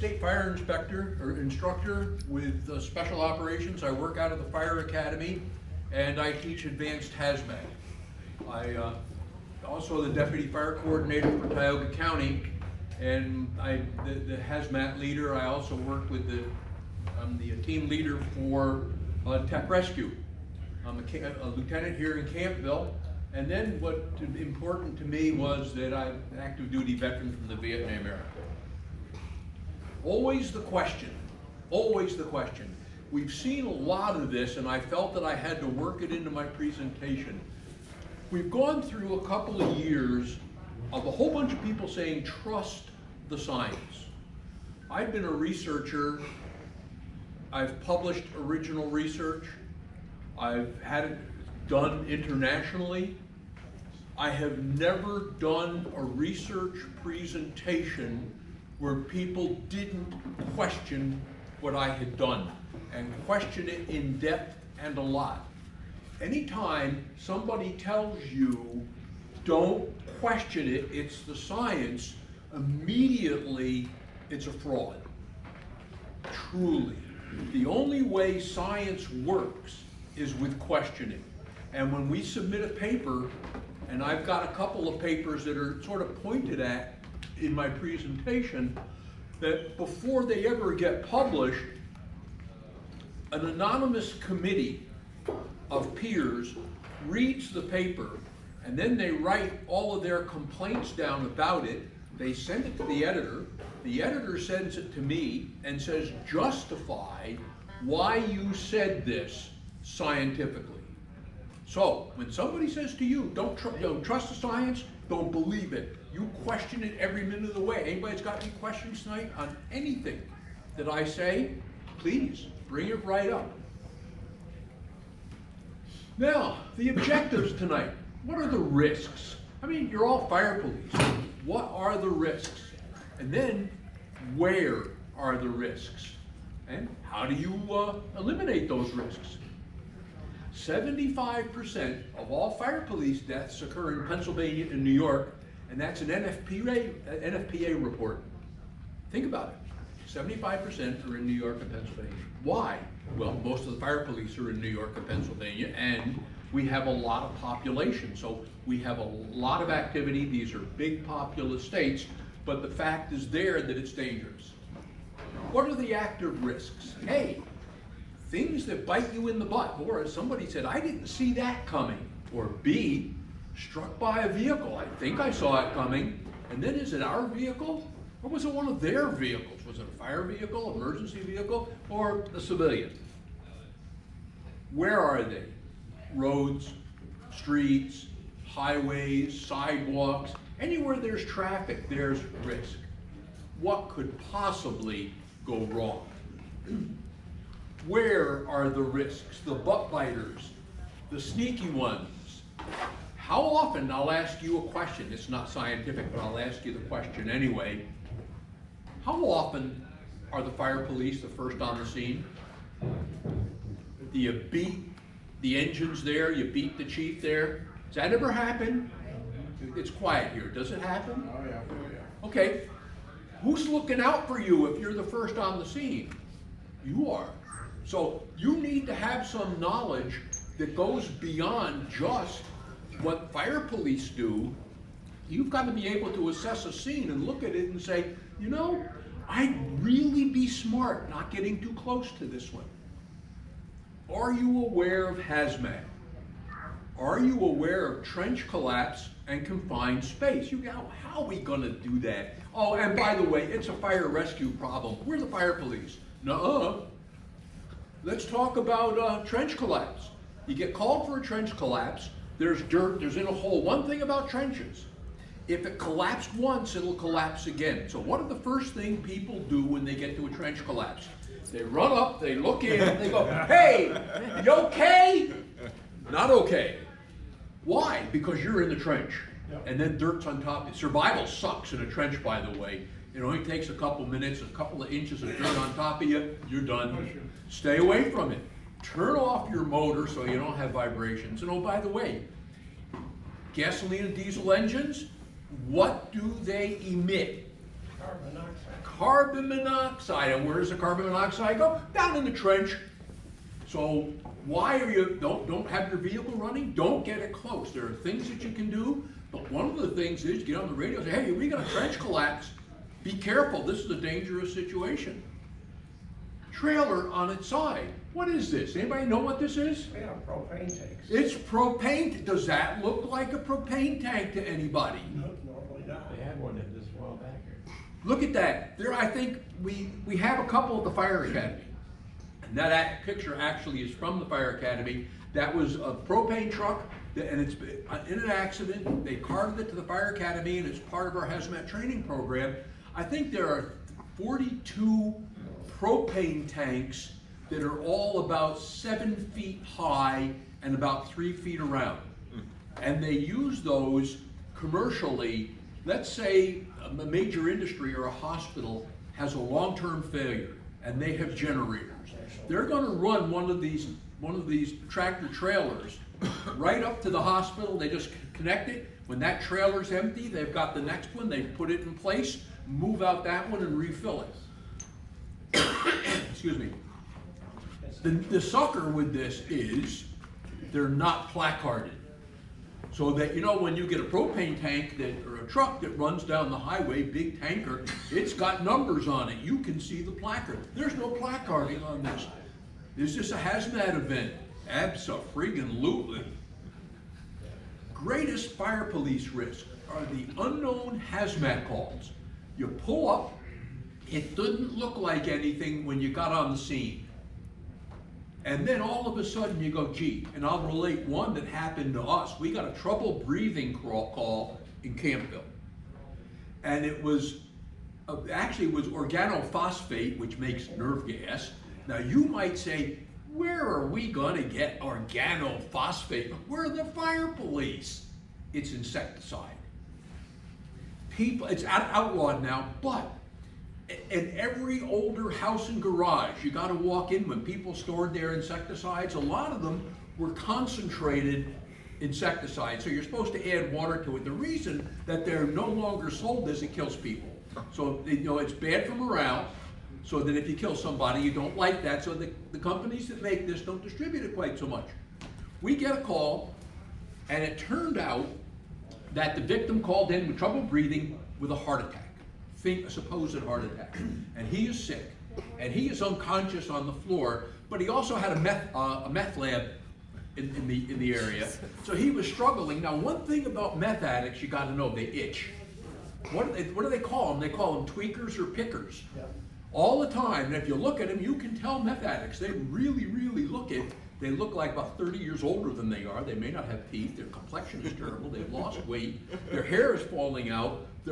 state fire inspector or instructor with special operations. I work out of the fire academy, and I teach advanced hazmat. I also the deputy fire coordinator for Tioga County, and the hazmat leader. I also work with I'm the team leader for tech rescue. I'm a lieutenant here in Campville. And then what important to me was that I'm an active duty veteran from the Vietnam era. Always the question, always the question. We've seen a lot of this, and I felt that I had to work it into my presentation. We've gone through a couple of years of a whole bunch of people saying, trust the science. I've been a researcher. I've published original research. I've had it done internationally. I have never done a research presentation where people didn't question what I had done and question it in depth and a lot. Anytime somebody tells you don't question it, it's the science, immediately it's a fraud. Truly. The only way science works is with questioning. And when we submit a paper, and I've got a couple of papers that are sort of pointed at in my presentation, that before they ever get published, an anonymous committee of peers reads the paper, and then they write all of their complaints down about it. They send it to the editor sends it to me and says, justify why you said this scientifically. So, when somebody says to you, don't trust the science, don't believe it. You question it every minute of the way. Anybody's got any questions tonight on anything that I say, please bring it right up. Now, the objectives tonight. What are the risks? I mean, you're all fire police. What are the risks? And then, where are the risks? And how do you eliminate those risks? 75% of all fire police deaths occur in Pennsylvania and New York, and that's an NFPA report. Think about it. 75% are in New York and Pennsylvania. Why? Well, most of the fire police are in New York and Pennsylvania, and we have a lot of population, so we have a lot of activity. These are big populous states, but the fact is there that it's dangerous. What are the active risks? A, things that bite you in the butt, or as somebody said, I didn't see that coming. Or B, struck by a vehicle. I think I saw it coming. And then is it our vehicle? Or was it one of their vehicles? Was it a fire vehicle, emergency vehicle, or a civilian? Where are they? Roads, streets, highways, sidewalks. Anywhere there's traffic, there's risk. What could possibly go wrong? Where are the risks? The butt biters, the sneaky ones. How often, I'll ask you a question, it's not scientific, but I'll ask you the question anyway. How often are the fire police the first on the scene? Do you beat the engines there? You beat the chief there? Does that ever happen? It's quiet here. Does it happen? Oh yeah, oh yeah. Okay. Who's looking out for you if you're the first on the scene? You are. So you need to have some knowledge that goes beyond just what fire police do. You've got to be able to assess a scene and look at it and say, you know, I'd really be smart not getting too close to this one. Are you aware of hazmat? Are you aware of trench collapse and confined space? You go, how are we going to do that? Oh, and by the way, it's a fire rescue problem. We're the fire police. Nuh-uh. Let's talk about trench collapse. You get called for a trench collapse. There's dirt, there's in a hole. One thing about trenches, if it collapsed once, it'll collapse again. So what are the first thing people do when they get to a trench collapse? They run up, they look in, they go, hey, you okay? Not okay. Why? Because you're in the trench. And then dirt's on top. Survival sucks in a trench, by the way. It only takes a couple minutes, a couple of inches of dirt on top of you, you're done. Stay away from it. Turn off your motor so you don't have vibrations. And oh, by the way, gasoline and diesel engines, what do they emit? Carbon monoxide. carbon monoxide. And where does the carbon monoxide go? Down in the trench. So why are you, don't have your vehicle running? Don't get it close. There are things that you can do, but one of the things is get on the radio and say, hey, we got a trench collapse. Be careful, this is a dangerous situation. Trailer on its side. What is this? Anybody know what this is? Yeah, propane tanks. It's propane. Does that look like a propane tank to anybody? No, normally not. They had one in this while back here. Look at that. There, I think we have a couple at the fire academy. And that picture actually is from the fire academy. That was a propane truck, and it's in an accident. They carted it to the fire academy, and it's part of our hazmat training program. I think there are 42 propane tanks that are all about 7 feet high and about 3 feet around. And they use those commercially. Let's say a major industry or a hospital has a long-term failure and they have generators. They're going to run one of these tractor trailers right up to the hospital. They just connect it. When that trailer's empty, they've got the next one. They put it in place, move out that one, and refill it. Excuse me. The sucker with this is they're not placarded. So that, you know, when you get a propane tank or a truck that runs down the highway, big tanker, it's got numbers on it. You can see the placard. There's no placarding on this. Is this a hazmat event? Abso-friggin-lutely. Greatest fire police risk are the unknown hazmat calls. You pull up, it didn't look like anything when you got on the scene. And then all of a sudden you go, gee, and I'll relate one that happened to us. We got a trouble breathing call in Campville. And it was, actually it was organophosphate, which makes nerve gas. Now you might say, where are we gonna get organophosphate? We're the fire police. It's insecticide. People, it's outlawed now, but in every older house and garage, you got to walk in when people stored their insecticides. A lot of them were concentrated insecticides, so you're supposed to add water to it. The reason that they're no longer sold is it kills people. So you know it's bad for morale. So that if you kill somebody, you don't like that. So the companies that make this don't distribute it quite so much. We get a call, and it turned out that the victim called in with trouble breathing with a heart attack. A supposed heart attack, and he is sick, and he is unconscious on the floor, but he also had a meth lab in the area, so he was struggling. Now, one thing about meth addicts you got to know, they itch. What do they call them? They call them tweakers or pickers. Yeah. All the time, and if you look at them, you can tell meth addicts. They really, really they look like about 30 years older than they are. They may not have teeth. Their complexion is terrible. They've lost weight. Their hair is falling out. They're